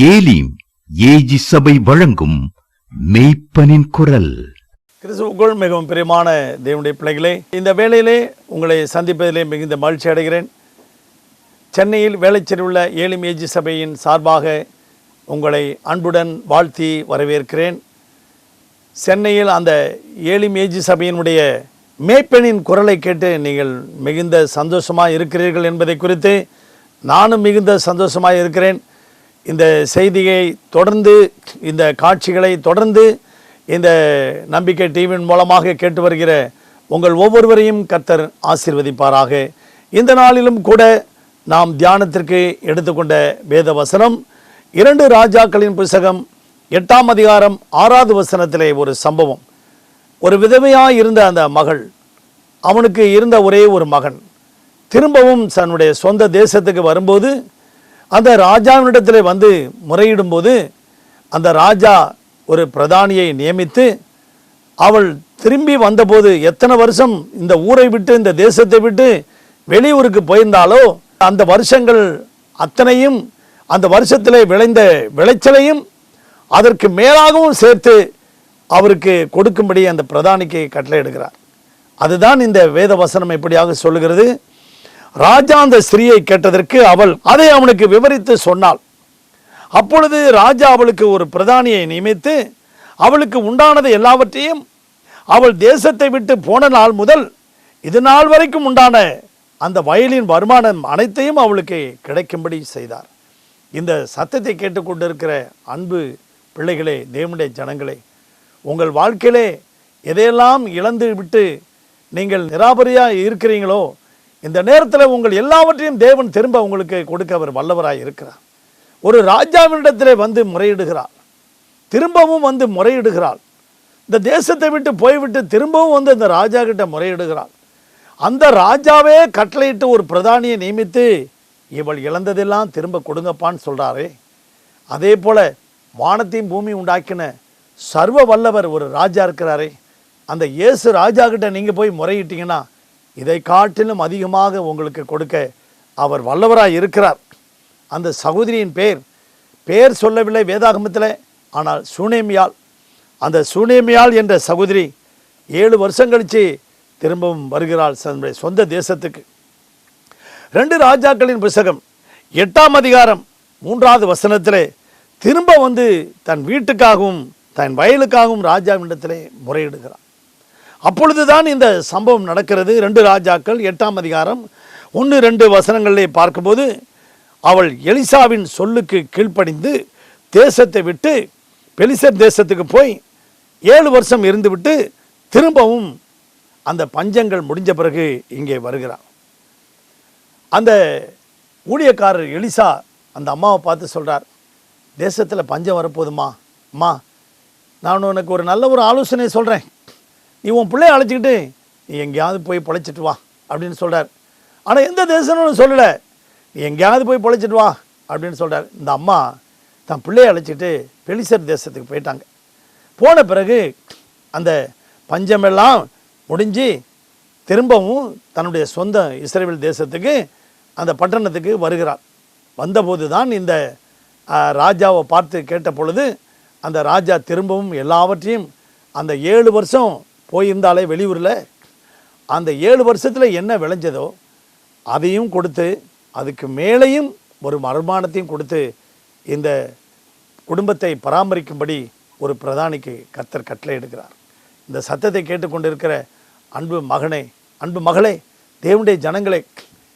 ஏலீம் AG சபை வழங்கும் மெய்ப்பனின் குரல். கிறிஸ்துவுக்குள் மிகவும் பிரியமான தேவனுடைய பிள்ளைகளே, இந்த வேளையிலே உங்களை சந்திப்பதிலே மிகுந்த மகிழ்ச்சி அடைகிறேன். சென்னையில் வேளச்சேரியில் உள்ள ஏலீம் ஏஜி சபையின் சார்பாக உங்களை அன்புடன் வாழ்த்தி வரவேற்கிறேன். சென்னையில் அந்த ஏலீம் ஏஜி சபையினுடைய மேய்ப்பனின் குரலை கேட்டு நீங்கள் மிகுந்த சந்தோஷமாக இருக்கிறீர்கள் என்பதை குறித்து நானும் மிகுந்த சந்தோஷமாக இருக்கிறேன். இந்த செய்தியை தொடர்ந்து, இந்த காட்சிகளை தொடர்ந்து இந்த நம்பிக்கை டிவியின் மூலமாக கேட்டு வருகிற உங்கள் ஒவ்வொருவரையும் கர்த்தர் ஆசீர்வதிப்பாராக. இந்த நாளிலும் கூட நாம் தியானத்திற்கு எடுத்துக்கொண்ட வேத வசனம் 2 ராஜாக்களின் புத்தகம் 8ஆம் அதிகாரம் 6வது வசனத்திலே ஒரு சம்பவம். ஒரு விதவையாக இருந்த அந்த மகள், அவனுக்கு இருந்த ஒரே ஒரு மகன், திரும்பவும் தன்னுடைய சொந்த தேசத்துக்கு வரும்போது அந்த ராஜாவினிடத்தில் வந்து முறையிடும்போது அந்த ராஜா ஒரு பிரதானியை நியமித்து, அவள் திரும்பி வந்தபோது எத்தனை வருஷம் இந்த ஊரை விட்டு, இந்த தேசத்தை விட்டு வெளியூருக்கு போயிருந்தாலோ அந்த வருஷங்கள் அத்தனையும், அந்த வருஷத்தில் விளைந்த விளைச்சலையும் அதற்கு மேலாகவும் சேர்த்து அவருக்கு கொடுக்கும்படி அந்த பிரதானிக்கு கட்டளையிடுகிறார். அதுதான் இந்த வேத வசனம் எப்படியாக சொல்லுகிறது. ராஜா அந்த ஸ்திரீயை கேட்டதற்கு அவள் அதை அவனுக்கு விவரித்து சொன்னாள். அப்பொழுது ராஜா அவளுக்கு ஒரு பிரதானியை நியமித்து அவளுக்கு உண்டானது எல்லாவற்றையும் அவள் தேசத்தை விட்டு போன நாள் முதல் இது நாள் வரைக்கும் உண்டான அந்த வயலின் வருமானம் அனைத்தையும் அவளுக்கு கிடைக்கும்படி செய்தார். இந்த சத்தத்தை கேட்டுக்கொண்டிருக்கிற அன்பு பிள்ளைகளே, தேவனுடைய ஜனங்களே, உங்கள் வாழ்க்கையிலே எதையெல்லாம் இழந்து விட்டு நீங்கள் நிராபரியாக இருக்கிறீங்களோ, இந்த நேரத்தில் உங்கள் எல்லாவற்றையும் தேவன் திரும்ப உங்களுக்கு கொடுக்க அவர் வல்லவராய் இருக்கிறார். ஒரு ராஜாவினிடத்திலே வந்து முறையிடுகிறாள், திரும்பவும் வந்து முறையிடுகிறாள். இந்த தேசத்தை விட்டு போய்விட்டு திரும்பவும் வந்து அந்த ராஜா கிட்ட முறையிடுகிறாள். அந்த ராஜாவே கட்டளையிட்டு ஒரு பிரதானியை நியமித்து இவள் இழந்ததெல்லாம் திரும்ப கொடுங்கப்பான்னு சொல்கிறாரே, அதே போல் வானத்தையும் பூமி உண்டாக்கின சர்வ வல்லவர் ஒரு ராஜா இருக்கிறாரே, அந்த இயேசு ராஜா கிட்ட நீங்கள் போய் முறையிட்டீங்கன்னா இதை காட்டிலும் அதிகமாக உங்களுக்கு கொடுக்க அவர் வல்லவராய் இருக்கிறார். அந்த சகோதரியின் பேர் சொல்லவில்லை வேதாகமத்தில், ஆனால் சூனேமியாள். அந்த சூனேமியாள் என்ற சகோதரி 7 வருஷம் கழித்து திரும்பவும் வருகிறாள் தன்னுடைய சொந்த தேசத்துக்கு. 2 ராஜாக்களின் புத்தகம் 8ஆம் அதிகாரம் 3வது வசனத்தில் திரும்ப வந்து தன் வீட்டுக்காகவும் தன் வயலுக்காகவும் ராஜாவினிடத்திலே முறையிடுகிறார். அப்பொழுதுதான் இந்த சம்பவம் நடக்கிறது. 2 ராஜாக்கள் 8ஆம் அதிகாரம் 1-2 வசனங்களிலே பார்க்கும்போது, அவள் எலிசாவின் சொல்லுக்கு கீழ்ப்படிந்து தேசத்தை விட்டு பெலிஸ்தர் தேசத்துக்கு போய் 7 வருஷம் இருந்துவிட்டு திரும்பவும் அந்த பஞ்சங்கள் முடிஞ்ச பிறகு இங்கே வருகிறார். அந்த ஊழியக்காரர் எலிசா அந்த அம்மாவை பார்த்து சொல்கிறார், தேசத்தில் பஞ்சம் வரப்போதுமா அம்மா, நான் உனக்கு ஒரு நல்ல ஒரு ஆலோசனை சொல்கிறேன், நீ உன் பிள்ளைய அழைச்சிக்கிட்டு நீ எங்கேயாவது போய் பொழைச்சிட்டு வா அப்படின்னு சொல்கிறார். ஆனால் எந்த தேசம்னு சொல்லலை, நீ எங்கேயாவது போய் பொழைச்சிட்டு வா அப்படின்னு சொல்கிறார். இந்த அம்மா தன் பிள்ளைய அழைச்சிட்டு பெலிஸ்தர் தேசத்துக்கு போயிட்டாங்க. போன பிறகு அந்த பஞ்சமெல்லாம் முடிஞ்சு திரும்பவும் தன்னுடைய சொந்த இஸ்ரவேல் தேசத்துக்கு, அந்த பட்டணத்துக்கு வருகிறார். வந்தபோது தான் இந்த ராஜாவை பார்த்து கேட்ட பொழுது அந்த ராஜா திரும்பவும் எல்லாவற்றையும் அந்த 7 வருஷம் போயிருந்தாலே வெளியூரில், அந்த 7 வருஷத்தில் என்ன விளைஞ்சதோ அதையும் கொடுத்து அதுக்கு மேலேயும் ஒரு வருமானத்தையும் கொடுத்து இந்த குடும்பத்தை பராமரிக்கும்படி ஒரு பிரதானிக்கு கர்த்தர் கட்டளை எடுக்கிறார். இந்த சத்தத்தை கேட்டுக்கொண்டிருக்கிற அன்பு மகனே, அன்பு மகளே, தேவனுடைய ஜனங்களே,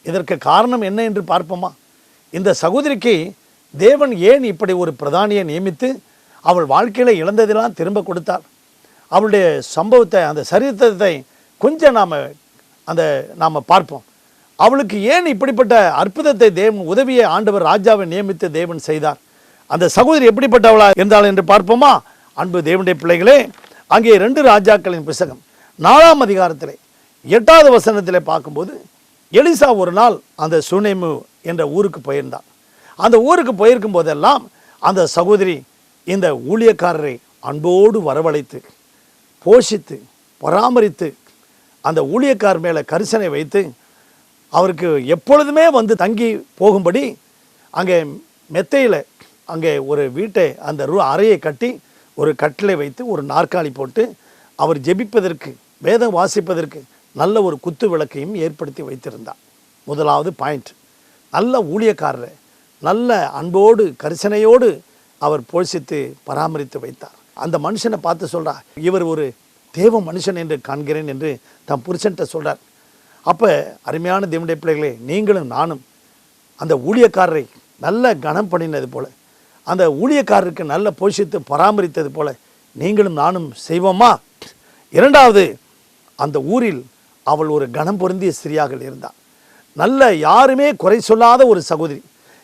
இதற்கு காரணம் என்ன என்று பார்ப்போமா? இந்த சகோதரிக்கு தேவன் ஏன் இப்படி ஒரு பிரதானியை நியமித்து அவள் வாழ்க்கையில் இழந்ததெல்லாம் திரும்ப கொடுத்தார்? அவளுடைய சம்பவத்தை, அந்த சரித்திரத்தை கொஞ்சம் நாம் பார்ப்போம். அவளுக்கு ஏன் இப்படிப்பட்ட அற்புதத்தை தேவன், உதவியை ஆண்டவர் ராஜாவை நியமித்து தேவன் செய்தார்? அந்த சகோதரி எப்படிப்பட்டவளா இருந்தாள் என்று பார்ப்போமா? அன்பு தேவனுடைய பிள்ளைகளே, அங்கே 2 ராஜாக்களின் புத்தகம் 4ஆம் அதிகாரத்திலே 8வது வசனத்திலே பார்க்கும்போது, எலிசா ஒரு நாள் அந்த சூனேமு என்ற ஊருக்கு போயிருந்தார். அந்த ஊருக்கு போயிருக்கும் போதெல்லாம் அந்த சகோதரி இந்த ஊழியக்காரரை அன்போடு வரவழைத்து போஷித்து பராமரித்து அந்த ஊழியக்கார் மேலே கரிசனை வைத்து அவருக்கு எப்பொழுதுமே வந்து தங்கி போகும்படி அங்கே மெத்தையில் அங்கே ஒரு வீட்டை அந்த அறையை கட்டி ஒரு கட்டிலை வைத்து ஒரு நாற்காலி போட்டு அவர் ஜெபிப்பதற்கு வேதம் வாசிப்பதற்கு நல்ல ஒரு குத்து விளக்கையும் ஏற்படுத்தி வைத்திருந்தார். முதலாவது பாயிண்ட், நல்ல ஊழியக்காரரை நல்ல அன்போடு கரிசனையோடு அவர் போஷித்து பராமரித்து வைத்தார். அந்த மனுஷனை பார்த்து சொல்கிறார், இவர் ஒரு தேவ மனுஷன் என்று காண்கிறேன் என்று தம் புருஷன்ட்ட சொல்கிறார். அப்போ அருமையான தேவனுடைய பிள்ளைகளே, நீங்களும் நானும் அந்த ஊழியக்காரரை நல்ல கனம் பண்ணினது போல, அந்த ஊழியக்காரருக்கு நல்ல போஷித்து பராமரித்தது போல நீங்களும் நானும் செய்வோமா? இரண்டாவது, அந்த ஊரில் அவள் ஒரு கனம் பொருந்திய ஸ்திரியாக இருந்தாள். நல்ல யாருமே குறை சொல்லாத ஒரு சகோதரி,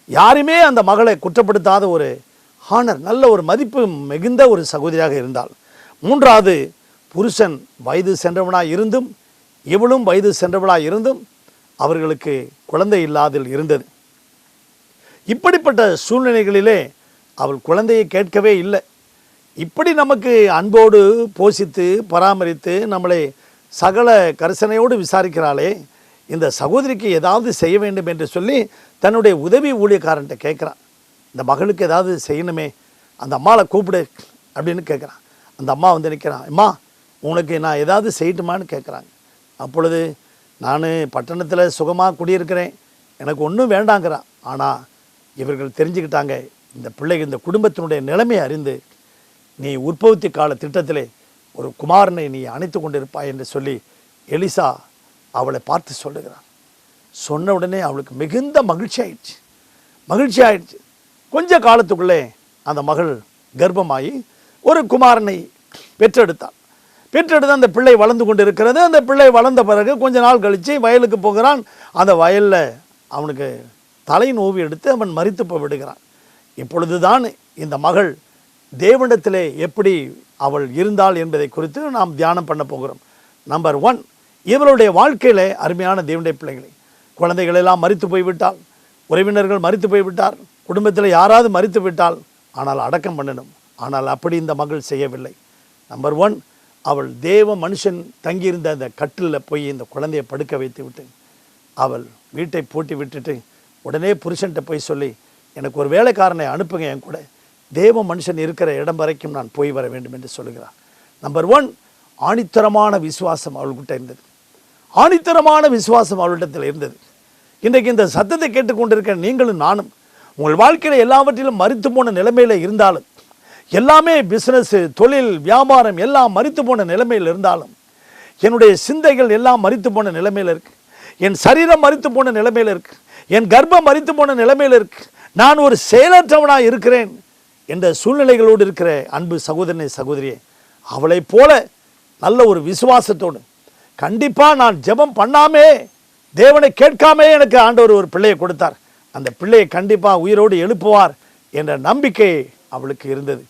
யாருமே அந்த மகளை குற்றப்படுத்தாத ஒரு ஹானர், நல்ல ஒரு மதிப்பு மிகுந்த ஒரு சகோதரியாக இருந்தாள். மூன்றாவது, புருஷன் வயது சென்றவனாக இருந்தும் இவளும் வயது சென்றவளாக இருந்தும் அவர்களுக்கு குழந்தை இல்லாதில் இருந்தது. இப்படிப்பட்ட சூழ்நிலைகளிலே அவள் குழந்தையை கேட்கவே இல்லை. இப்படி நமக்கு அன்போடு போஷித்து பராமரித்து நம்மளை சகல கரிசனையோடு விசாரிக்கிறாளே, இந்த சகோதரிக்கு ஏதாவது செய்ய வேண்டும் என்று சொல்லி தன்னுடைய உதவி ஊழியக்காரன்ட்ட கேட்குறான். இந்த மகளுக்கு ஏதாவது செய்யணுமே, அந்த அம்மாவை கூப்பிடு அப்படின்னு கேட்குறான். அந்த அம்மா வந்து நிற்கிறான், அம்மா உனக்கு நான் ஏதாவது செய்யட்டுமான்னு கேட்குறாங்க. அப்பொழுது நான் பட்டணத்தில் சுகமாக குடியிருக்கிறேன், எனக்கு ஒன்றும் வேண்டாங்கிறான். ஆனால் இவர்கள் தெரிஞ்சுக்கிட்டாங்க, இந்த பிள்ளை இந்த குடும்பத்தினுடைய நிலைமையை அறிந்து நீ உற்பத்தி கால திட்டத்திலே ஒரு குமாரனை நீ அணைத்து கொண்டிருப்பாய் என்று சொல்லி எலிசா அவளை பார்த்து சொல்லுகிறான். சொன்ன உடனே அவளுக்கு மிகுந்த மகிழ்ச்சி ஆயிடுச்சு. கொஞ்ச காலத்துக்குள்ளே அந்த மகள் கர்ப்பமாகி ஒரு குமாரனை பெற்றெடுத்தாள். அந்த பிள்ளை வளர்ந்து கொண்டு இருக்கிறது. அந்த பிள்ளை வளர்ந்த பிறகு கொஞ்ச நாள் கழித்து வயலுக்கு போகிறான். அந்த வயலில் அவனுக்கு தலை நோவி எடுத்து அவன் மரித்து போய் விடுகிறான். இப்பொழுதுதான் இந்த மகள் தேவனிடத்திலே எப்படி அவள் இருந்தாள் என்பதை குறித்து நாம் தியானம் பண்ண போகிறோம். நம்பர் 1, இவளுடைய வாழ்க்கையில் அருமையான தேவனுடைய பிள்ளைகளை, குழந்தைகள் எல்லாம் மரித்து போய்விட்டால், உறவினர்கள் மரித்து போய்விட்டார், குடும்பத்தில் யாராவது மரித்து விட்டால் ஆனால் அடக்கம் பண்ணணும். ஆனால் அப்படி இந்த மகள் செய்யவில்லை. நம்பர் 1, அவள் தேவ மனுஷன் தங்கியிருந்த அந்த கட்டிலில் போய் இந்த குழந்தையை படுக்க வைத்து விட்டு அவள் வீட்டை பூட்டி விட்டுட்டு உடனே புருஷன்ட்ட போய் சொல்லி, எனக்கு ஒரு வேலைக்காரனை அனுப்புங்க, என் கூட தேவ மனுஷன் இருக்கிற இடம் வரைக்கும் நான் போய் வர வேண்டும் என்று சொல்லுகிறார். நம்பர் 1, ஆணித்தரமான விசுவாசம் அவள்கிட்ட இருந்தது. ஆணித்தரமான விசுவாசம் அவளிடத்தில் இருந்தது. இன்றைக்கு இந்த சத்தத்தை கேட்டுக்கொண்டிருக்கிற நீங்களும் நானும் உங்கள் வாழ்க்கையில் எல்லாவற்றிலும் மரித்து போன நிலைமையில் இருந்தாலும், எல்லாமே பிஸ்னஸ், தொழில், வியாபாரம் எல்லாம் மரித்து போன நிலைமையில் இருந்தாலும், என்னுடைய சிந்தைகள் எல்லாம் மரித்து போன நிலைமையில் இருக்கு, என் சரீரம் மரித்து போன நிலைமையில் இருக்கு, என் கர்ப்பம் மரித்து போன நிலைமையில் இருக்கு, நான் ஒரு செயலற்றவனாக இருக்கிறேன் என்ற சூழ்நிலைகளோடு இருக்கிற அன்பு சகோதரனை சகோதரியே, அவளை போல நல்ல ஒரு விசுவாசத்தோடு கண்டிப்பாக நான் ஜெபம் பண்ணாமே, தேவனை கேட்காமே எனக்கு ஆண்டவர் ஒரு பிள்ளையை கொடுத்தார், அந்த பிள்ளையை கண்டிப்பாக உயிரோடு எழுப்புவார் என்ற நம்பிக்கை அவளுக்கு இருந்தது.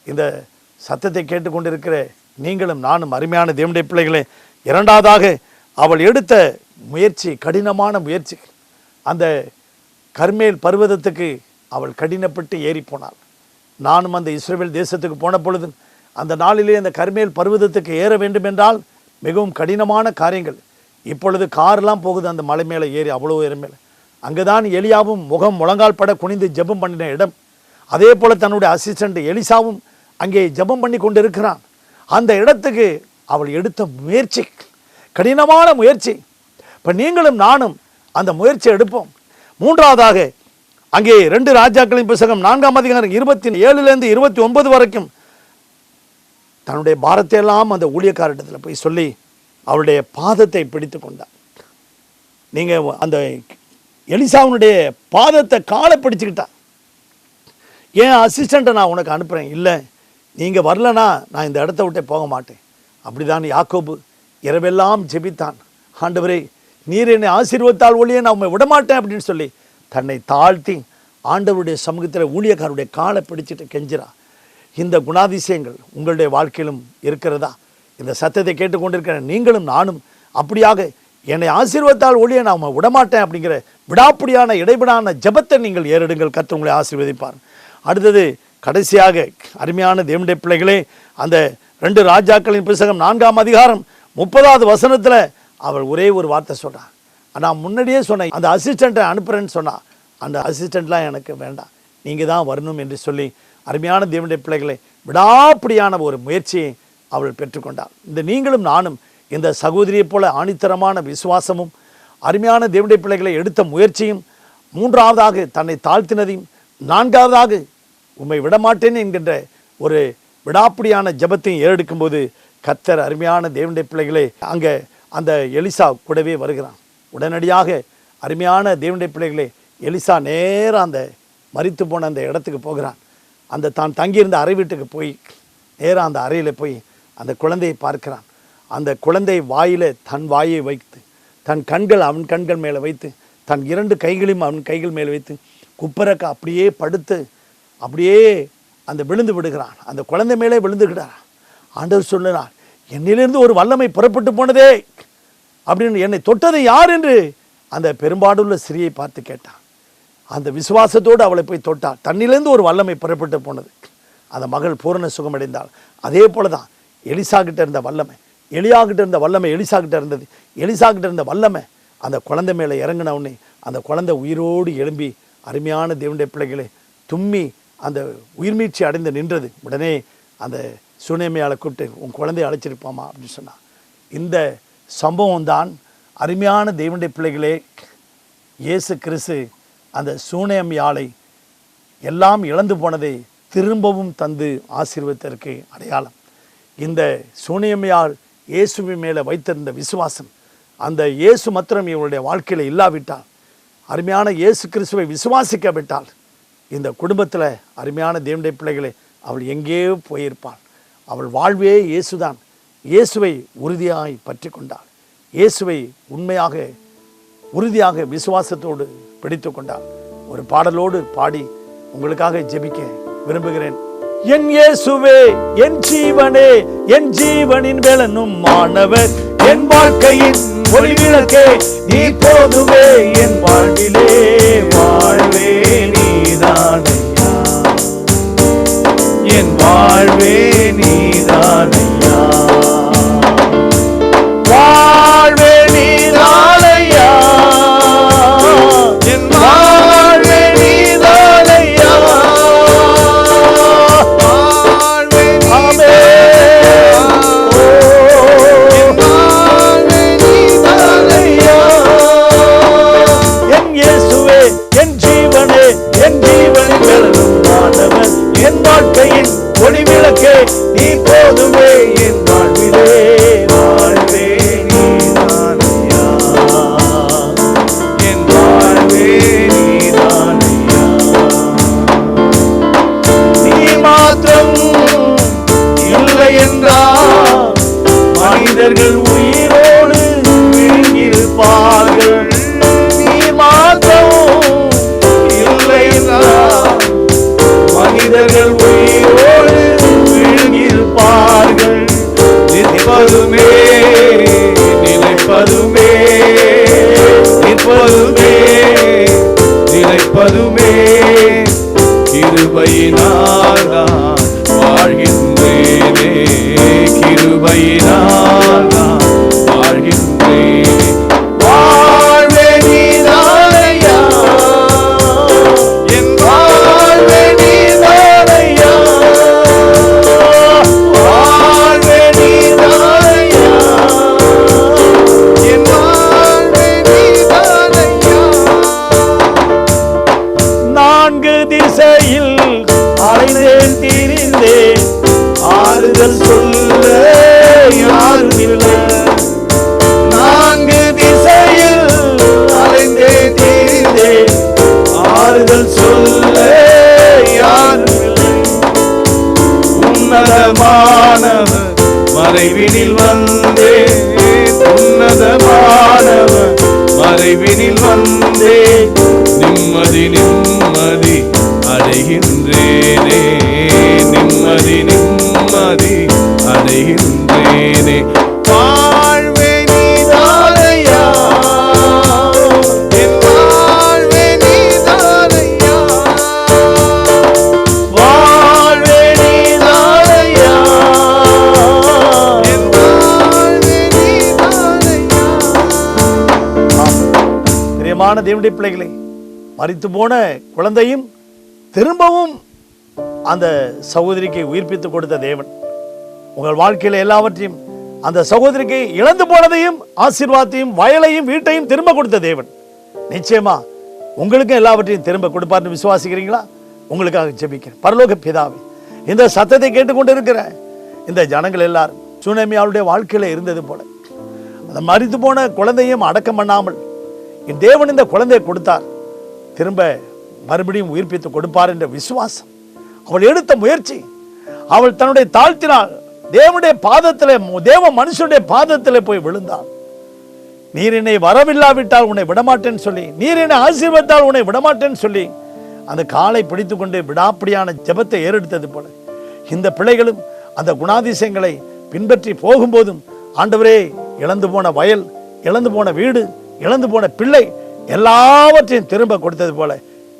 இந்த சத்தத்தை கேட்டுக்கொண்டிருக்கிற நீங்களும் நானும் அருமையான தேவனுடைய பிள்ளைகளே, இரண்டாவதாக அவள் எடுத்த முயற்சி, கடினமான முயற்சி. அந்த கர்மேல் பர்வதத்துக்கு அவள் கடினப்பட்டு ஏறி போனாள். நானும் அந்த இஸ்ரவேல் தேசத்துக்கு போன பொழுது அந்த நாளிலே அந்த கர்மேல் பர்வதத்துக்கு ஏற வேண்டும் என்றால் மிகவும் கடினமான காரியங்கள். இப்பொழுது கார்லாம் போகுது அந்த மலை மேலே ஏறி, அவ்வளோ உயரம் மேலே. அங்கே தான் எலியாவும் முகம் முழங்கால் பட குனிந்து ஜெபம் பண்ணின இடம். அதே போல் தன்னுடைய அசிஸ்டண்ட் எலிசாவும் அங்கே ஜெபம் பண்ணி கொண்டு இருக்கிறான். அந்த இடத்துக்கு அவள் எடுத்த முயற்சி, கடினமான முயற்சி. இப்போ நீங்களும் நானும் அந்த முயற்சியை எடுப்போம். மூன்றாவதாக அங்கே 2 ராஜாக்களின் புத்தகம் 4ஆம் அதிகாரம் 27லேருந்து 29 வரைக்கும் தன்னுடைய பாரத்தை எல்லாம் அந்த ஊழியக்காரிடத்தில் போய் சொல்லி அவளுடைய பாதத்தை பிடித்து கொண்டார். நீங்கள் அந்த எலிசாவுடைய பாதத்தை காலை பிடிச்சுக்கிட்டா, ஏன் அசிஸ்டண்ட்டை நான் உனக்கு அனுப்புகிறேன், இல்லை நீங்கள் வரலனா நான் இந்த இடத்த விட்டே போக மாட்டேன். அப்படிதான் யாக்கோபு இரவெல்லாம் ஜெபித்தான், ஆண்டவரே நீர் என்னை ஆசீர்வத்தால் ஒழிய நான் உண்மை விடமாட்டேன் அப்படின்னு சொல்லி தன்னை தாழ்த்தி ஆண்டவருடைய சமூகத்தில் ஊழியக்காரருடைய காலை பிடிச்சிட்டு கெஞ்சிரா. இந்த குணாதிசயங்கள் உங்களுடைய வாழ்க்கையிலும் இருக்கிறதா? இந்த சத்தத்தை கேட்டுக்கொண்டிருக்கிற நீங்களும் நானும் அப்படியாக என்னை ஆசீர்வத்தால் ஒழிய நான் உண்மை விடமாட்டேன் அப்படிங்கிற விடாப்பிடியான இடைவிடான ஜெபத்தை நீங்கள் ஏறெடுங்கள். கர்த்தர் உங்களை ஆசீர்வதிப்பார். அடுத்தது கடைசியாக அருமையான தேவனுடைய பிள்ளைகளே, அந்த 2 ராஜாக்களின் புத்தகம் 4ஆம் அதிகாரம் 30வது வசனத்தில் அவள் ஒரே ஒரு வார்த்தை சொன்னான். நான் முன்னாடியே சொன்னேன், அந்த அசிஸ்டண்ட்டை அனுப்புகிறேன்னு சொன்னான். அந்த அசிஸ்டண்ட்லாம் எனக்கு வேண்டாம், நீங்கள் தான் வரணும் என்று சொல்லி அருமையான தேவனுடைய பிள்ளைகளை விடாப்பிடியான ஒரு முயற்சியை அவள் பெற்றுக்கொண்டாள். இந்த நீங்களும் நானும் இந்த சகோதரியைப் போல ஆணித்தரமான விசுவாசமும் அருமையான தேவனுடைய பிள்ளைகளை எடுத்த முயற்சியும், மூன்றாவதாக தன்னை தாழ்த்தினதையும், நான்காவதாக உம்மை விடமாட்டேன் என்கின்ற ஒரு விடாப்பிடியான ஜெபத்தையும் ஏறெடுக்கும்போது கர்த்தர் அருமையான தேவனுடைய பிள்ளைகளே அங்கே அந்த எலிசா கூடவே வருகிறான். உடனடியாக அருமையான தேவனுடைய பிள்ளைகளே எலிசா நேராக அந்த மரித்து போன அந்த இடத்துக்கு போகிறான். அந்த தான் தங்கியிருந்த அறை வீட்டுக்கு போய் நேராக அந்த அறையில் போய் அந்த குழந்தையை பார்க்கிறான். அந்த குழந்தை வாயில் தன் வாயை வைத்து, தன் கண்கள் அவன் கண்கள் மேலே வைத்து, தன் 2 கைகளையும் அவன் கைகள் மேலே வைத்து குப்பரக்க அப்படியே படுத்து அப்படியே அந்த விழுந்து விடுகிறான். அந்த குழந்தை மேலே விழுந்துகிறான். ஆண்டவர் சொன்னார், என்னிலிருந்து ஒரு வல்லமை புறப்பட்டு போனதே அப்படின்னு, என்னை தொட்டது யார் என்று அந்த பெரும்பாடுள்ள ஸ்திரியை பார்த்து கேட்டான். அந்த விசுவாசத்தோடு அவளை போய் தொட்டாள். தன்னிலிருந்து ஒரு வல்லமை புறப்பட்டு போனது. அந்த மகள் பூரண சுகமடைந்தாள். அதே போல தான் எலிசா கிட்ட இருந்த வல்லமை, எலியா கிட்ட இருந்த வல்லமை எலிசா கிட்ட இருந்தது. எலிசா கிட்ட இருந்த வல்லமை அந்த குழந்தை மேலே இறங்கின உடனே அந்த குழந்தை உயிரோடு எழும்பி அருமையான தேவனுடைய பிள்ளைகளை தும்மி அந்த உயிர்மீட்சி அடைந்து நின்றது. உடனே அந்த சுனேமியாளை கூப்பிட்டு, உன் குழந்தையை அழைச்சிருப்பாமா அப்படின்னு சொன்னான். இந்த சம்பவம் தான் அருமையான தேவனுடைய பிள்ளைகளே இயேசு கிறிஸ்து அந்த சூனேமியாளை எல்லாம் இழந்து போனதை திரும்பவும் தந்து ஆசீர்வதித்ததற்கு அடையாளம். இந்த சூனேமியாள் இயேசுவின் மேலே வைத்திருந்த விசுவாசம், அந்த இயேசு மாத்திரம் இவருடைய வாழ்க்கையில் இல்லாவிட்டால், அருமையான இயேசு கிறிஸ்துவை விசுவாசிக்காவிட்டால் இந்த குடும்பத்தில் அருமையான தேவனுடைய பிள்ளைகளை அவள் எங்கேயோ போயிருப்பாள். அவள் வாழ்வே இயேசுதான். இயேசுவை உறுதியாய் பற்றி கொண்டாள். இயேசுவை உண்மையாக உறுதியாக விசுவாசத்தோடு பிடித்து கொண்டாள். ஒரு பாடலோடு பாடி உங்களுக்காக ஜெபிக்க விரும்புகிறேன். என் இயேசுவே, என் ஜீவனே, என் ஜீவனின் வேலனும் மாணவர், என் வாழ்க்கையின் ஒளிவிளக்கே, நீ போதுமே என் வாழ்விலே, வாழ்வே நீதானையா, என் வாழ்வே நீதானையா, வாழ்வே நீதானையா, என் வாழ்வே நீதானையா, வாழ்வே நீதானையா, என் இயேசுவே, என் ஜீவனே, என் ஜீவனின் வேலனும் மாணவன், என் வாழ்க்கையின் ஒளிவிளக்கே, நீ போதுமே என் வாழ்விலே, வாழ்வே நீதானையா, என் வாழ்வே நீதானையா, நீ மாத்திரம் இல்லை என்றால் மனிதர்கள் உயிரோடு விழுங்கியிருப்பார்கள். நீ மாத்திரம் இல்லை என்றால் மனிதர்கள் உயிரோடு விழுங்கியிருப்பார்கள். நிற்பதுமே நிலைப்பதுமே, நிற்பதுமே நிலைப்பதுமே கிருபையினால் நான் வாழ்கின்றேனே, கிருபையினால் நான் வாழ்கின்றேனே, வாழ்வே நீதானையா, என் வாழ்வே நீதானையா, வாழ்வே நீதானையா, என் வாழ்வே நீதானையா. 4 திசையில் அலைந்தேன் திரிந்தேன், ஆறுதல் சொல்ல யாரும் இல்லை. 4 திசையில் அலைந்தேன் திரிந்தேன், ஆறுதல் சொல்ல யாரும் இல்லை. உன்னதமானவர் மறைவினில் வந்தேன், உன்னதமானவர் மறைவினில் வந்தேன், நிம்மதி நிம்மதி அடைகின்றேனே, நிம்மதி நிம்மதி அடைகின்றேனே, வாழ்வே நீதானையா, என் வாழ்வே நீதானையா, வாழ்வே நீதானையா, என் வாழ்வே நீதானையா. பிரியமான தேவனுடைய பிள்ளைகளே, மரித்து போன குழந்தையும் திரும்பவும் அந்த சகோதரிக்கு உயிர்ப்பித்து கொடுத்த தேவன் உங்கள் வாழ்க்கையில் எல்லாவற்றையும், அந்த சகோதரிக்கு இழந்து போனதையும் ஆசீர்வாதத்தையும் வயலையும் வீட்டையும் திரும்ப கொடுத்த தேவன் நிச்சயமா உங்களுக்கும் எல்லாவற்றையும் திரும்ப கொடுப்பார்னு விசுவாசிக்கிறீங்களா? உங்களுக்காக ஜெபிக்கிறேன். பரலோக பிதாவே, இந்த சத்தத்தை கேட்டுக்கொண்டிருக்கிற இந்த ஜனங்கள் எல்லாரும் சுனேமியாவுடைய வாழ்க்கையில இருந்தது போல அந்த மரித்து போன குழந்தையும் அடக்கம் பண்ணாமல் என் தேவன் இந்த குழந்தையை கொடுத்தார், திரும்ப மறுபடியும் உயிர்ப்பித்து கொடுப்பார் என்ற விசுவாசம், அவள் எடுத்த முயற்சி, அவள் தன்னுடைய தாழ்த்தினாள், தேவனுடைய பாதத்தில், தேவ மனுஷனுடைய பாதத்தில் போய் விழுந்தாள். நீர் என்னை வரவில்லாவிட்டால் உன்னை விடமாட்டேன்னு சொல்லி, நீர் என்னை ஆசீர்வதித்தால் உன்னை விடமாட்டேன்னு சொல்லி அந்த காலை பிடித்து கொண்டு விடாப்பிடியான ஜெபத்தை ஏறெடுத்தது போல இந்த பிள்ளைகளும் அந்த குணாதிசயங்களை பின்பற்றி போகும்போதும் ஆண்டவரே, இழந்து போன வயல், இழந்து போன வீடு, இழந்து போன பிள்ளை எல்லாவற்றையும் திரும்ப கொடுத்தது போல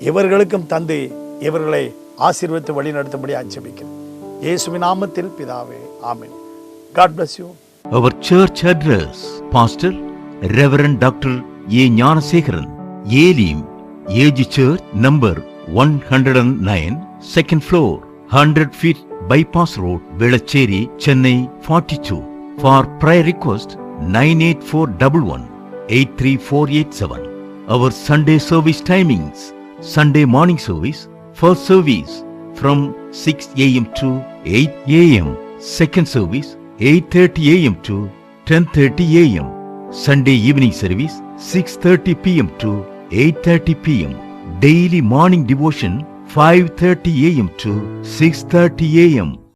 இவர்களுக்கும் தந்து இவர்களை ஆசீர்வதித்து வழி நடத்தும்படி ஆட்சேபிக்கிறேன். இயேசுவின் நாமத்தில் பிதாவே, ஆமென். God bless you. Our church address: Pastor Reverend Dr. A. Gnanasekharan, Elim AG Church, number 109, second floor, 100 feet Bypass Road, Velachery, Chennai 42. For prayer request 98411 83487. Our Sunday service timings: Sunday morning service, first service from 6 a.m. to 8 a.m. Second service 8:30 a.m. to 10:30 a.m. Sunday evening service 6:30 p.m. to 8:30 p.m. Daily morning devotion 5:30 a.m. to 6:30 a.m.